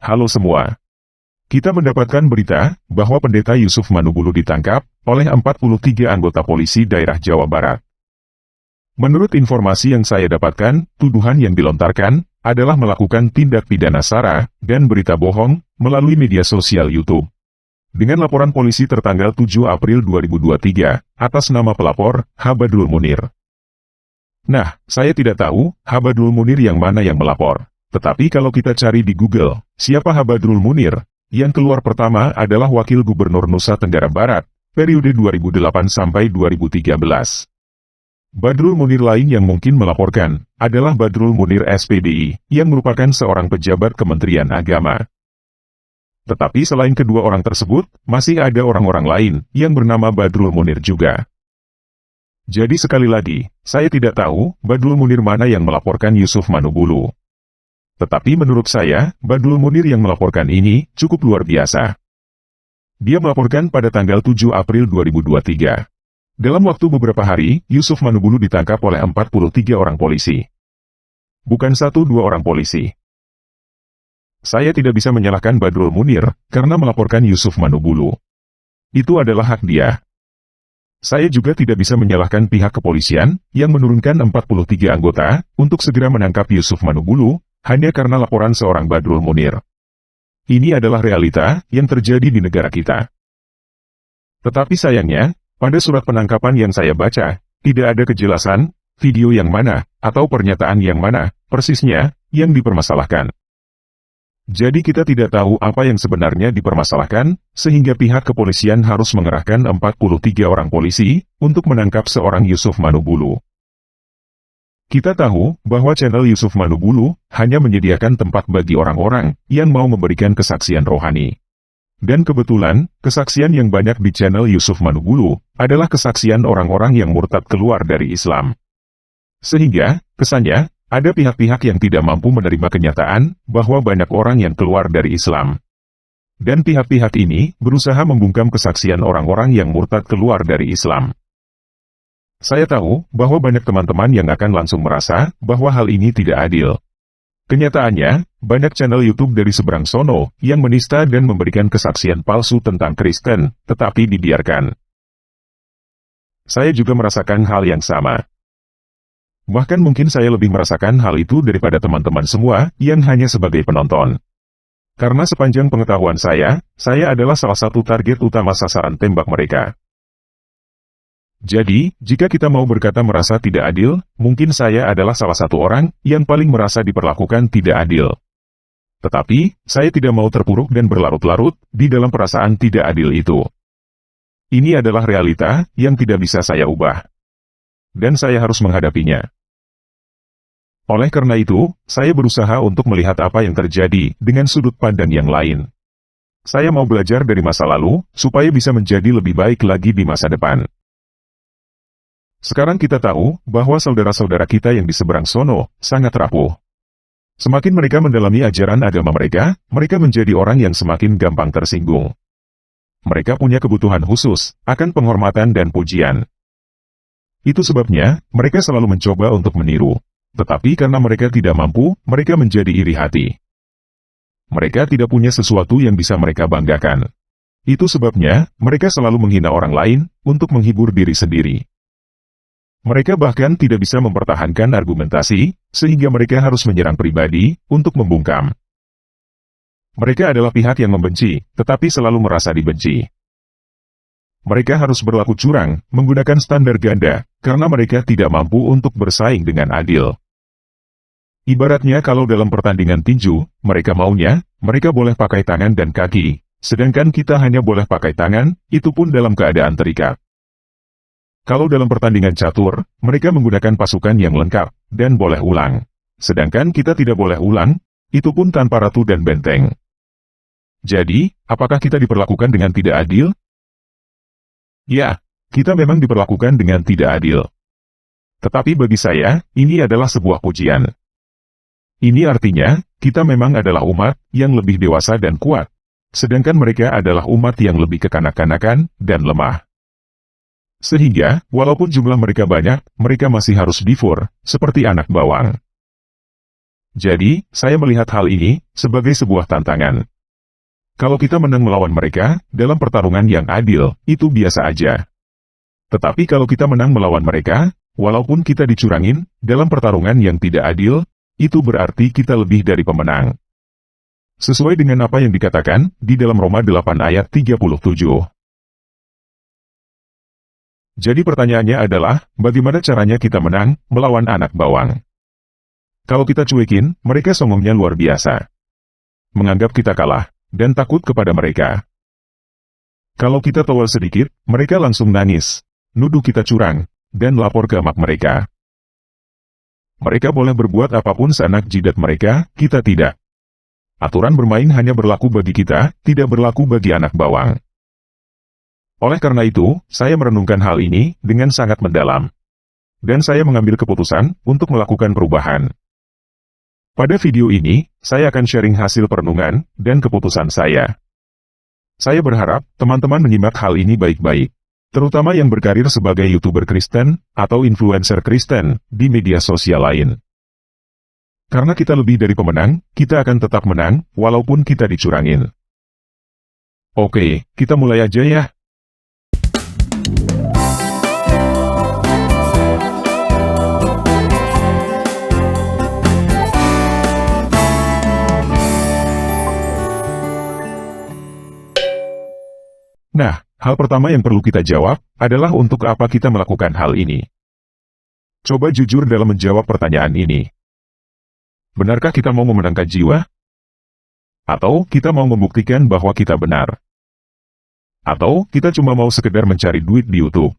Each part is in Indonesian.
Halo semua. Kita mendapatkan berita bahwa Pendeta Yusuf Manubulu ditangkap oleh 43 anggota polisi daerah Jawa Barat. Menurut informasi yang saya dapatkan, tuduhan yang dilontarkan adalah melakukan tindak pidana SARA dan berita bohong melalui media sosial YouTube. Dengan laporan polisi tertanggal 7 April 2023 atas nama pelapor Habadrul Munir. Nah, saya tidak tahu Habadrul Munir yang mana yang melapor. Tetapi kalau kita cari di Google, siapa Habadrul Munir? Yang keluar pertama adalah Wakil Gubernur Nusa Tenggara Barat, periode 2008 sampai 2013. Badrul Munir lain yang mungkin melaporkan adalah Badrul Munir SPDI, yang merupakan seorang pejabat Kementerian Agama. Tetapi selain kedua orang tersebut, masih ada orang-orang lain yang bernama Badrul Munir juga. Jadi sekali lagi, saya tidak tahu Badrul Munir mana yang melaporkan Yusuf Manubulu. Tetapi menurut saya, Badrul Munir yang melaporkan ini cukup luar biasa. Dia melaporkan pada tanggal 7 April 2023. Dalam waktu beberapa hari, Yusuf Manubulu ditangkap oleh 43 orang polisi. Bukan 1-2 orang polisi. Saya tidak bisa menyalahkan Badrul Munir karena melaporkan Yusuf Manubulu. Itu adalah hak dia. Saya juga tidak bisa menyalahkan pihak kepolisian yang menurunkan 43 anggota untuk segera menangkap Yusuf Manubulu hanya karena laporan seorang Badrul Munir. Ini adalah realita yang terjadi di negara kita. Tetapi sayangnya, pada surat penangkapan yang saya baca, tidak ada kejelasan video yang mana atau pernyataan yang mana persisnya yang dipermasalahkan. Jadi kita tidak tahu apa yang sebenarnya dipermasalahkan, sehingga pihak kepolisian harus mengerahkan 43 orang polisi untuk menangkap seorang Yusuf Manubulu. Kita tahu bahwa channel Yusuf Manubulu hanya menyediakan tempat bagi orang-orang yang mau memberikan kesaksian rohani. Dan kebetulan, kesaksian yang banyak di channel Yusuf Manubulu adalah kesaksian orang-orang yang murtad keluar dari Islam. Sehingga, kesannya, ada pihak-pihak yang tidak mampu menerima kenyataan bahwa banyak orang yang keluar dari Islam. Dan pihak-pihak ini berusaha membungkam kesaksian orang-orang yang murtad keluar dari Islam. Saya tahu bahwa banyak teman-teman yang akan langsung merasa bahwa hal ini tidak adil. Kenyataannya, banyak channel YouTube dari seberang sono yang menista dan memberikan kesaksian palsu tentang Kristen, tetapi dibiarkan. Saya juga merasakan hal yang sama. Bahkan mungkin saya lebih merasakan hal itu daripada teman-teman semua yang hanya sebagai penonton. Karena sepanjang pengetahuan saya adalah salah satu target utama sasaran tembak mereka. Jadi, jika kita mau berkata merasa tidak adil, mungkin saya adalah salah satu orang yang paling merasa diperlakukan tidak adil. Tetapi, saya tidak mau terpuruk dan berlarut-larut di dalam perasaan tidak adil itu. Ini adalah realita yang tidak bisa saya ubah. Dan saya harus menghadapinya. Oleh karena itu, saya berusaha untuk melihat apa yang terjadi dengan sudut pandang yang lain. Saya mau belajar dari masa lalu, supaya bisa menjadi lebih baik lagi di masa depan. Sekarang kita tahu bahwa saudara-saudara kita yang di seberang sono sangat rapuh. Semakin mereka mendalami ajaran agama mereka menjadi orang yang semakin gampang tersinggung. Mereka punya kebutuhan khusus akan penghormatan dan pujian. Itu sebabnya, mereka selalu mencoba untuk meniru. Tetapi karena mereka tidak mampu, mereka menjadi iri hati. Mereka tidak punya sesuatu yang bisa mereka banggakan. Itu sebabnya, mereka selalu menghina orang lain, untuk menghibur diri sendiri. Mereka bahkan tidak bisa mempertahankan argumentasi, sehingga mereka harus menyerang pribadi, untuk membungkam. Mereka adalah pihak yang membenci, tetapi selalu merasa dibenci. Mereka harus berlaku curang, menggunakan standar ganda, karena mereka tidak mampu untuk bersaing dengan adil. Ibaratnya kalau dalam pertandingan tinju, mereka boleh pakai tangan dan kaki, sedangkan kita hanya boleh pakai tangan, itu pun dalam keadaan terikat. Kalau dalam pertandingan catur, mereka menggunakan pasukan yang lengkap, dan boleh ulang. Sedangkan kita tidak boleh ulang, itu pun tanpa ratu dan benteng. Jadi, apakah kita diperlakukan dengan tidak adil? Ya, kita memang diperlakukan dengan tidak adil. Tetapi bagi saya, ini adalah sebuah pujian. Ini artinya, kita memang adalah umat yang lebih dewasa dan kuat, sedangkan mereka adalah umat yang lebih kekanak-kanakan dan lemah. Sehingga, walaupun jumlah mereka banyak, mereka masih harus difur, seperti anak bawang. Jadi, saya melihat hal ini sebagai sebuah tantangan. Kalau kita menang melawan mereka dalam pertarungan yang adil, itu biasa aja. Tetapi kalau kita menang melawan mereka, walaupun kita dicurangin dalam pertarungan yang tidak adil, itu berarti kita lebih dari pemenang. Sesuai dengan apa yang dikatakan di dalam Roma 8 ayat 37. Jadi pertanyaannya adalah, bagaimana caranya kita menang melawan anak bawang? Kalau kita cuekin, mereka songongnya luar biasa. Menganggap kita kalah, dan takut kepada mereka. Kalau kita tawar sedikit, mereka langsung nangis, nuduh kita curang, dan lapor ke emak mereka. Mereka boleh berbuat apapun seenak jidat mereka, kita tidak. Aturan bermain hanya berlaku bagi kita, tidak berlaku bagi anak bawang. Oleh karena itu, saya merenungkan hal ini dengan sangat mendalam. Dan saya mengambil keputusan untuk melakukan perubahan. Pada video ini, saya akan sharing hasil perenungan dan keputusan saya. Saya berharap teman-teman menyimak hal ini baik-baik, terutama yang berkarir sebagai YouTuber Kristen atau influencer Kristen di media sosial lain. Karena kita lebih dari pemenang, kita akan tetap menang walaupun kita dicurangin. Oke, kita mulai aja ya. Nah, hal pertama yang perlu kita jawab adalah untuk apa kita melakukan hal ini. Coba jujur dalam menjawab pertanyaan ini. Benarkah kita mau memenangkan jiwa? Atau kita mau membuktikan bahwa kita benar? Atau kita cuma mau sekedar mencari duit di YouTube?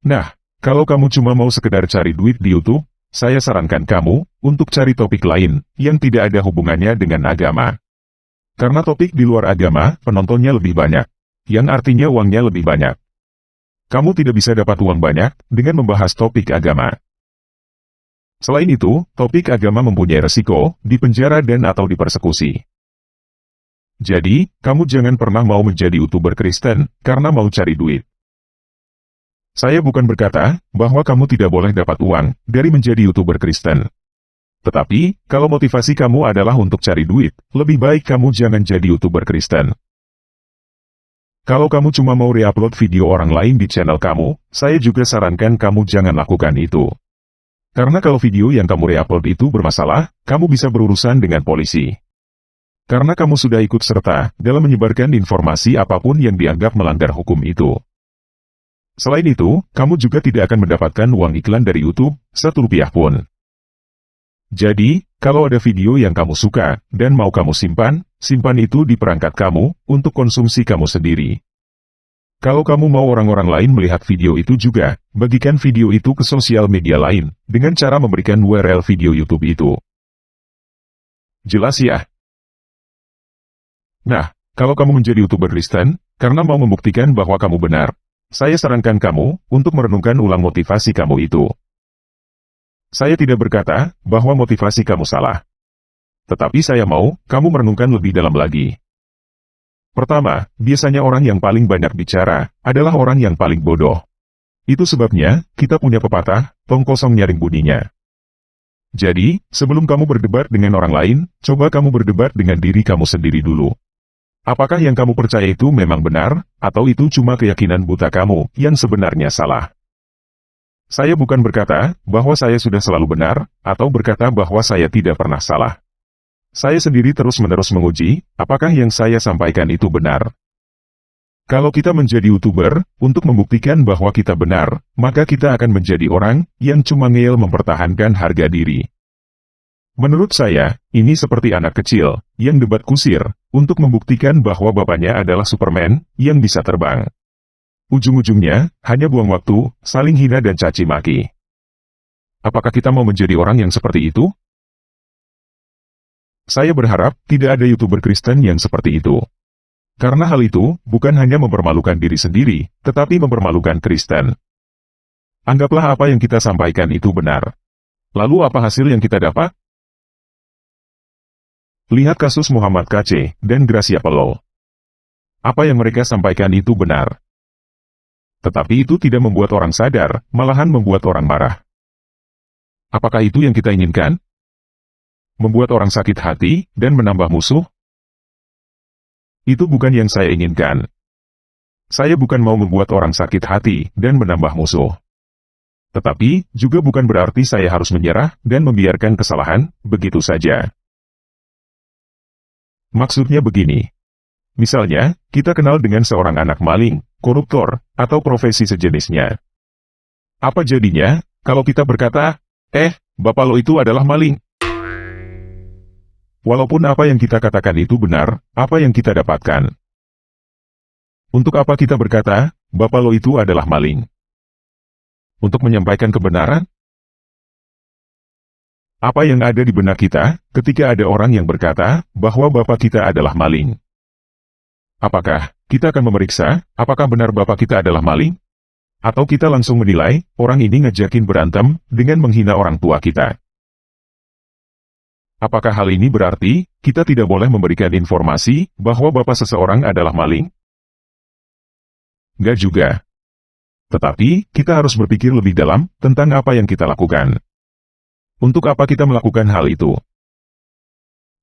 Nah, kalau kamu cuma mau sekedar cari duit di YouTube, saya sarankan kamu untuk cari topik lain yang tidak ada hubungannya dengan agama. Karena topik di luar agama, penontonnya lebih banyak, yang artinya uangnya lebih banyak. Kamu tidak bisa dapat uang banyak dengan membahas topik agama. Selain itu, topik agama mempunyai resiko, dipenjara dan atau dipersekusi. Jadi, kamu jangan pernah mau menjadi YouTuber Kristen, karena mau cari duit. Saya bukan berkata, bahwa kamu tidak boleh dapat uang, dari menjadi YouTuber Kristen. Tetapi, kalau motivasi kamu adalah untuk cari duit, lebih baik kamu jangan jadi YouTuber Kristen. Kalau kamu cuma mau re-upload video orang lain di channel kamu, saya juga sarankan kamu jangan lakukan itu. Karena kalau video yang kamu re-upload itu bermasalah, kamu bisa berurusan dengan polisi. Karena kamu sudah ikut serta dalam menyebarkan informasi apapun yang dianggap melanggar hukum itu. Selain itu, kamu juga tidak akan mendapatkan uang iklan dari YouTube, Rp1 pun. Jadi, kalau ada video yang kamu suka, dan mau kamu simpan, simpan itu di perangkat kamu, untuk konsumsi kamu sendiri. Kalau kamu mau orang-orang lain melihat video itu juga, bagikan video itu ke sosial media lain, dengan cara memberikan URL video YouTube itu. Jelas ya? Nah, kalau kamu menjadi YouTuber Kristen, karena mau membuktikan bahwa kamu benar, saya sarankan kamu, untuk merenungkan ulang motivasi kamu itu. Saya tidak berkata bahwa motivasi kamu salah. Tetapi saya mau kamu merenungkan lebih dalam lagi. Pertama, biasanya orang yang paling banyak bicara adalah orang yang paling bodoh. Itu sebabnya kita punya pepatah, tong kosong nyaring bunyinya. Jadi, sebelum kamu berdebat dengan orang lain, coba kamu berdebat dengan diri kamu sendiri dulu. Apakah yang kamu percaya itu memang benar, atau itu cuma keyakinan buta kamu yang sebenarnya salah? Saya bukan berkata bahwa saya sudah selalu benar, atau berkata bahwa saya tidak pernah salah. Saya sendiri terus-menerus menguji, apakah yang saya sampaikan itu benar. Kalau kita menjadi YouTuber, untuk membuktikan bahwa kita benar, maka kita akan menjadi orang yang cuma ngeyel mempertahankan harga diri. Menurut saya, ini seperti anak kecil yang debat kusir, untuk membuktikan bahwa bapaknya adalah Superman yang bisa terbang. Ujung-ujungnya, hanya buang waktu, saling hina dan caci maki. Apakah kita mau menjadi orang yang seperti itu? Saya berharap tidak ada YouTuber Kristen yang seperti itu. Karena hal itu, bukan hanya mempermalukan diri sendiri, tetapi mempermalukan Kristen. Anggaplah apa yang kita sampaikan itu benar. Lalu apa hasil yang kita dapat? Lihat kasus Muhammad KC dan Gracia Pelol. Apa yang mereka sampaikan itu benar. Tetapi itu tidak membuat orang sadar, malahan membuat orang marah. Apakah itu yang kita inginkan? membuat orang sakit hati, dan menambah musuh? Itu bukan yang saya inginkan. Saya bukan mau membuat orang sakit hati dan menambah musuh. Tetapi, juga bukan berarti saya harus menyerah dan membiarkan kesalahan begitu saja. Maksudnya begini. Misalnya, kita kenal dengan seorang anak maling, koruptor, atau profesi sejenisnya. Apa jadinya, kalau kita berkata, bapak lo itu adalah maling? Walaupun apa yang kita katakan itu benar, apa yang kita dapatkan? Untuk apa kita berkata, bapak lo itu adalah maling? Untuk menyampaikan kebenaran? Apa yang ada di benak kita, ketika ada orang yang berkata, bahwa bapak kita adalah maling? Apakah kita akan memeriksa, apakah benar bapak kita adalah maling? Atau kita langsung menilai, orang ini ngejakin berantem, dengan menghina orang tua kita? Apakah hal ini berarti, kita tidak boleh memberikan informasi, bahwa bapak seseorang adalah maling? Enggak juga. Tetapi, kita harus berpikir lebih dalam, tentang apa yang kita lakukan. Untuk apa kita melakukan hal itu?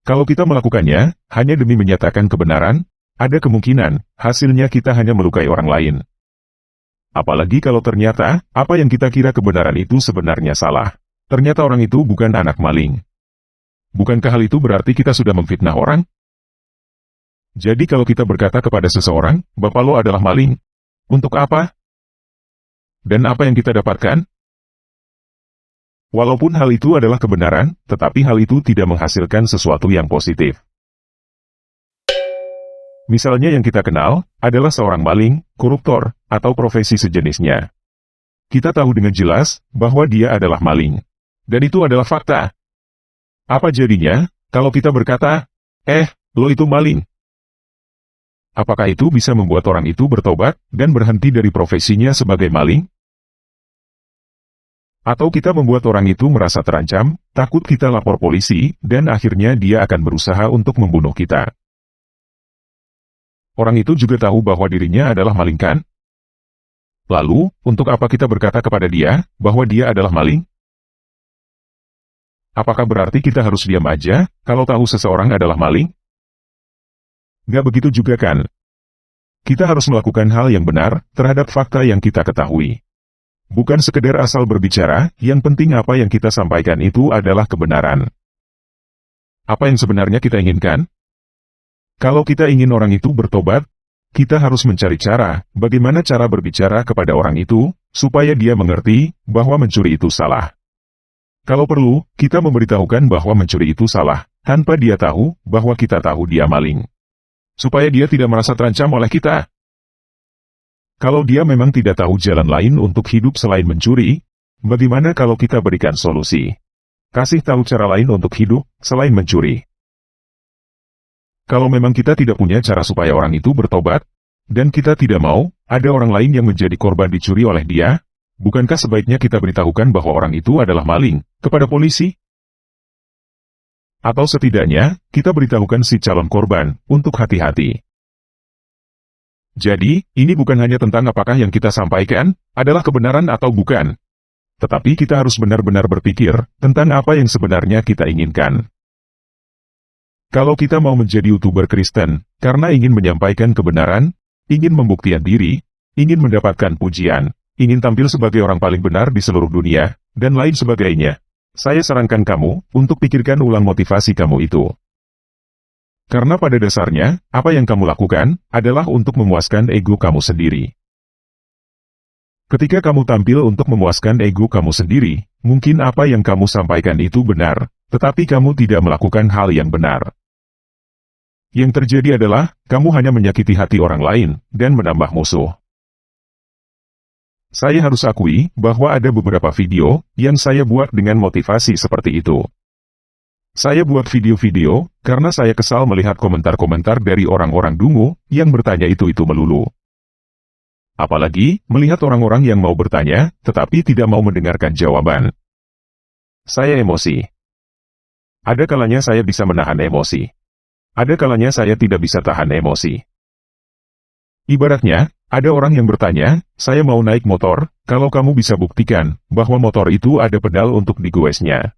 Kalau kita melakukannya, hanya demi menyatakan kebenaran, ada kemungkinan, hasilnya kita hanya melukai orang lain. Apalagi kalau ternyata, apa yang kita kira kebenaran itu sebenarnya salah. Ternyata orang itu bukan anak maling. Bukankah hal itu berarti kita sudah memfitnah orang? Jadi kalau kita berkata kepada seseorang, bapak lo adalah maling. Untuk apa? Dan apa yang kita dapatkan? Walaupun hal itu adalah kebenaran, tetapi hal itu tidak menghasilkan sesuatu yang positif. Misalnya yang kita kenal, adalah seorang maling, koruptor, atau profesi sejenisnya. Kita tahu dengan jelas, bahwa dia adalah maling. Dan itu adalah fakta. Apa jadinya, kalau kita berkata, lo itu maling? Apakah itu bisa membuat orang itu bertobat, dan berhenti dari profesinya sebagai maling? Atau kita membuat orang itu merasa terancam, takut kita lapor polisi, dan akhirnya dia akan berusaha untuk membunuh kita. Orang itu juga tahu bahwa dirinya adalah maling kan? Lalu, untuk apa kita berkata kepada dia, bahwa dia adalah maling? Apakah berarti kita harus diam aja, kalau tahu seseorang adalah maling? Gak begitu juga kan? Kita harus melakukan hal yang benar, terhadap fakta yang kita ketahui. Bukan sekedar asal berbicara, yang penting apa yang kita sampaikan itu adalah kebenaran. Apa yang sebenarnya kita inginkan? Kalau kita ingin orang itu bertobat, kita harus mencari cara, bagaimana cara berbicara kepada orang itu, supaya dia mengerti, bahwa mencuri itu salah. Kalau perlu, kita memberitahukan bahwa mencuri itu salah, tanpa dia tahu, bahwa kita tahu dia maling. Supaya dia tidak merasa terancam oleh kita. Kalau dia memang tidak tahu jalan lain untuk hidup selain mencuri, bagaimana kalau kita berikan solusi? Kasih tahu cara lain untuk hidup, selain mencuri. Kalau memang kita tidak punya cara supaya orang itu bertobat, dan kita tidak mau, ada orang lain yang menjadi korban dicuri oleh dia, bukankah sebaiknya kita beritahukan bahwa orang itu adalah maling, kepada polisi? Atau setidaknya, kita beritahukan si calon korban, untuk hati-hati. Jadi, ini bukan hanya tentang apakah yang kita sampaikan, adalah kebenaran atau bukan. Tetapi kita harus benar-benar berpikir, tentang apa yang sebenarnya kita inginkan. Kalau kita mau menjadi YouTuber Kristen, karena ingin menyampaikan kebenaran, ingin membuktikan diri, ingin mendapatkan pujian, ingin tampil sebagai orang paling benar di seluruh dunia, dan lain sebagainya, saya sarankan kamu, untuk pikirkan ulang motivasi kamu itu. Karena pada dasarnya, apa yang kamu lakukan, adalah untuk memuaskan ego kamu sendiri. Ketika kamu tampil untuk memuaskan ego kamu sendiri, mungkin apa yang kamu sampaikan itu benar, tetapi kamu tidak melakukan hal yang benar. Yang terjadi adalah, kamu hanya menyakiti hati orang lain, dan menambah musuh. Saya harus akui, bahwa ada beberapa video, yang saya buat dengan motivasi seperti itu. Saya buat video-video, karena saya kesal melihat komentar-komentar dari orang-orang dungu, yang bertanya itu melulu. Apalagi, melihat orang-orang yang mau bertanya, tetapi tidak mau mendengarkan jawaban. Saya emosi. Ada kalanya saya bisa menahan emosi. Ada kalanya saya tidak bisa tahan emosi. Ibaratnya, ada orang yang bertanya, saya mau naik motor, kalau kamu bisa buktikan, bahwa motor itu ada pedal untuk digoesnya.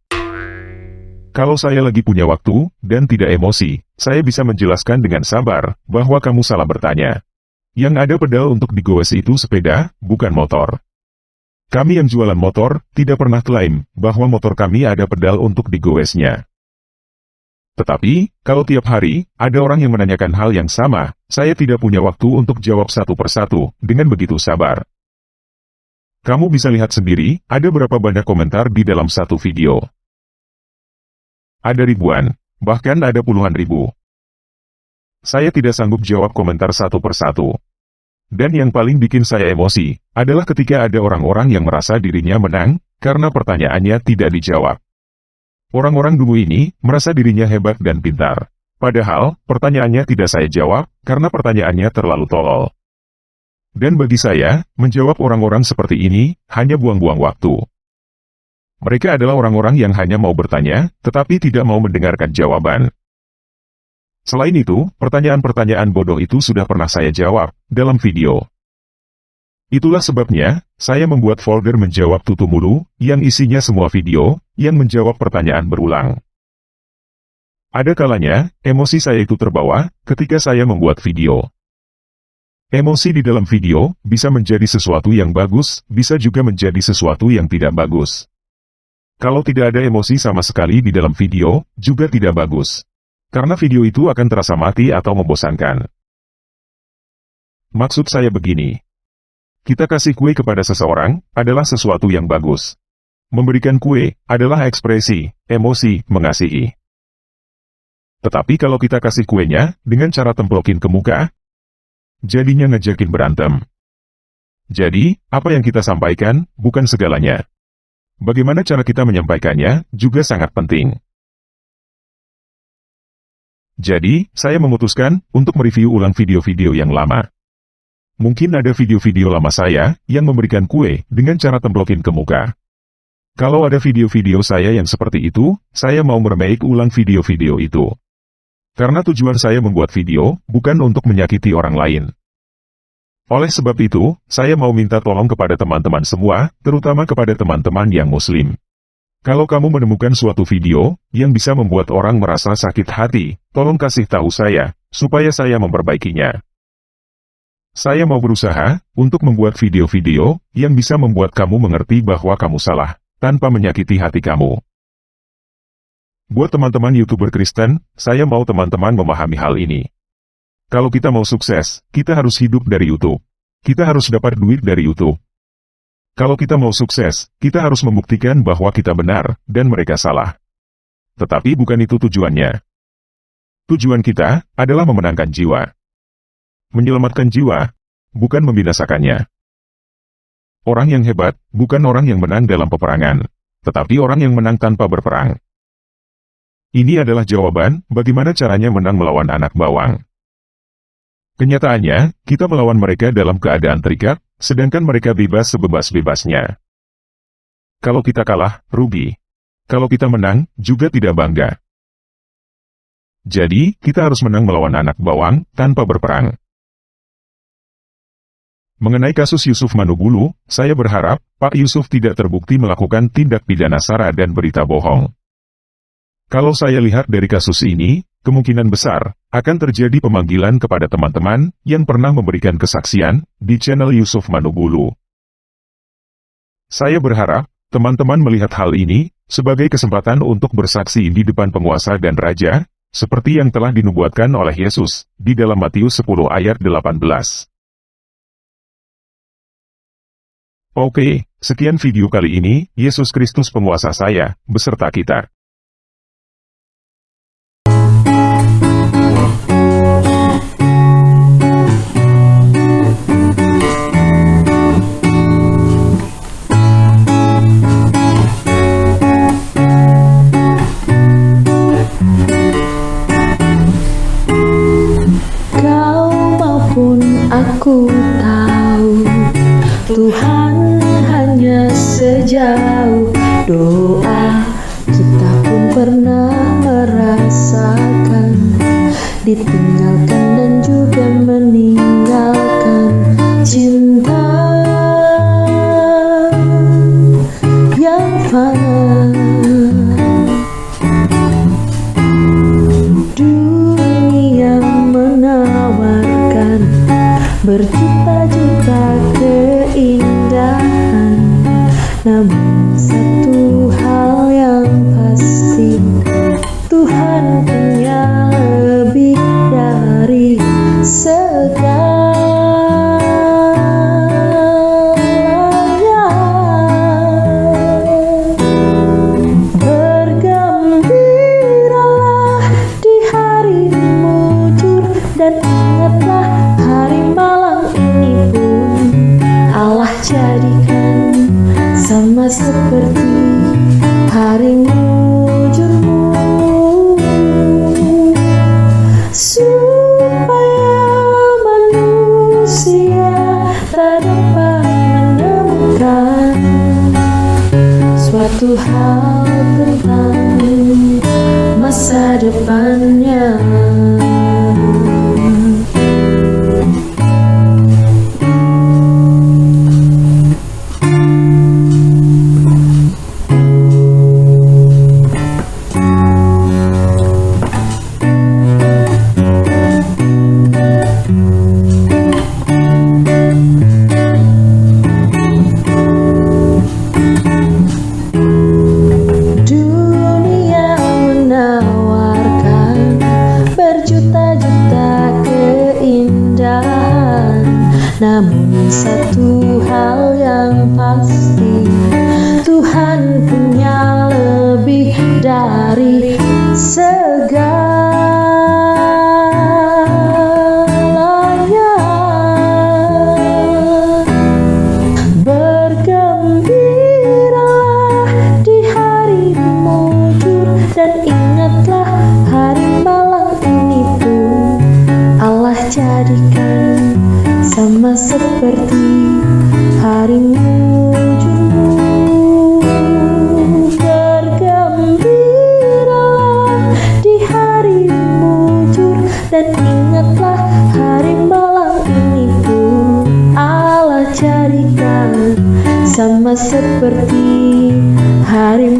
kalau saya lagi punya waktu, dan tidak emosi, saya bisa menjelaskan dengan sabar, bahwa kamu salah bertanya. Yang ada pedal untuk digowes itu sepeda, bukan motor. Kami yang jualan motor, tidak pernah klaim, bahwa motor kami ada pedal untuk digowesnya. Tetapi, kalau tiap hari, ada orang yang menanyakan hal yang sama, saya tidak punya waktu untuk jawab satu persatu, dengan begitu sabar. Kamu bisa lihat sendiri, ada berapa banyak komentar di dalam satu video. Ada ribuan, bahkan ada puluhan ribu. Saya tidak sanggup jawab komentar satu persatu. Dan yang paling bikin saya emosi, adalah ketika ada orang-orang yang merasa dirinya menang, karena pertanyaannya tidak dijawab. Orang-orang dulu ini, merasa dirinya hebat dan pintar. Padahal, pertanyaannya tidak saya jawab, karena pertanyaannya terlalu tolol. Dan bagi saya, menjawab orang-orang seperti ini, hanya buang-buang waktu. Mereka adalah orang-orang yang hanya mau bertanya, tetapi tidak mau mendengarkan jawaban. Selain itu, pertanyaan-pertanyaan bodoh itu sudah pernah saya jawab, dalam video. Itulah sebabnya, saya membuat folder menjawab tutu mulu, yang isinya semua video, yang menjawab pertanyaan berulang. Ada kalanya, emosi saya itu terbawa, ketika saya membuat video. Emosi di dalam video, bisa menjadi sesuatu yang bagus, bisa juga menjadi sesuatu yang tidak bagus. Kalau tidak ada emosi sama sekali di dalam video, juga tidak bagus. Karena video itu akan terasa mati atau membosankan. Maksud saya begini. Kita kasih kue kepada seseorang, adalah sesuatu yang bagus. Memberikan kue, adalah ekspresi, emosi, mengasihi. Tetapi kalau kita kasih kuenya, dengan cara templokin ke muka, jadinya ngejakin berantem. Jadi, apa yang kita sampaikan, bukan segalanya. Bagaimana cara kita menyampaikannya, juga sangat penting. Jadi, saya memutuskan, untuk mereview ulang video-video yang lama. Mungkin ada video-video lama saya, yang memberikan kue, dengan cara templokin ke muka. Kalau ada video-video saya yang seperti itu, saya mau meremake ulang video-video itu. Karena tujuan saya membuat video, bukan untuk menyakiti orang lain. Oleh sebab itu, saya mau minta tolong kepada teman-teman semua, terutama kepada teman-teman yang muslim. Kalau kamu menemukan suatu video, yang bisa membuat orang merasa sakit hati, tolong kasih tahu saya, supaya saya memperbaikinya. Saya mau berusaha, untuk membuat video-video, yang bisa membuat kamu mengerti bahwa kamu salah, tanpa menyakiti hati kamu. Buat teman-teman YouTuber Kristen, saya mau teman-teman memahami hal ini. Kalau kita mau sukses, kita harus hidup dari YouTube. Kita harus dapat duit dari YouTube. Kalau kita mau sukses, kita harus membuktikan bahwa kita benar, dan mereka salah. Tetapi bukan itu tujuannya. Tujuan kita, adalah memenangkan jiwa. Menyelamatkan jiwa, bukan membinasakannya. Orang yang hebat, bukan orang yang menang dalam peperangan, tetapi orang yang menang tanpa berperang. Ini adalah jawaban, bagaimana caranya menang melawan anak bawang. Kenyataannya, kita melawan mereka dalam keadaan terikat, sedangkan mereka bebas sebebas-bebasnya. Kalau kita kalah, rugi. Kalau kita menang, juga tidak bangga. Jadi, kita harus menang melawan anak bawang, tanpa berperang. Mengenai kasus Yusuf Manubulu, saya berharap, Pak Yusuf tidak terbukti melakukan tindak pidana SARA dan berita bohong. Kalau saya lihat dari kasus ini, kemungkinan besar, akan terjadi pemanggilan kepada teman-teman, yang pernah memberikan kesaksian, di channel Yusuf Manubulu. Saya berharap, teman-teman melihat hal ini, sebagai kesempatan untuk bersaksi di depan penguasa dan raja, seperti yang telah dinubuatkan oleh Yesus, di dalam Matius 10 ayat 18. Oke, sekian video kali ini, Yesus Kristus penguasa saya, beserta kita. Aku tahu Tuhan hanya sejauh doa. Kita pun pernah merasakan ditinggalkan dan juga meninggalkan cinta yang fana. berjuta-juta keindahan. Namun satu hal yang pasti, Tuhan punya lebih dari segalanya. Bergembiralah di hari mujur, dan ingatlah hari malang ini pun Allah jadikan sama seperti hari mujurmu, supaya manusia tak dapat menemukan suatu hal tentang masa depannya. Dunia menawarkan berjuta-juta keindahan, namun satu hal yang pasti, Tuhan punya lebih dari segalanya. Bergembiralah di hari mujur, dan ingatlah hari malang ini pun Allah jadikan sama seperti hari mujurmu. Bergembiralah di hari mujur, dan ingatlah hari malang ini pun Allah jadikan sama seperti hari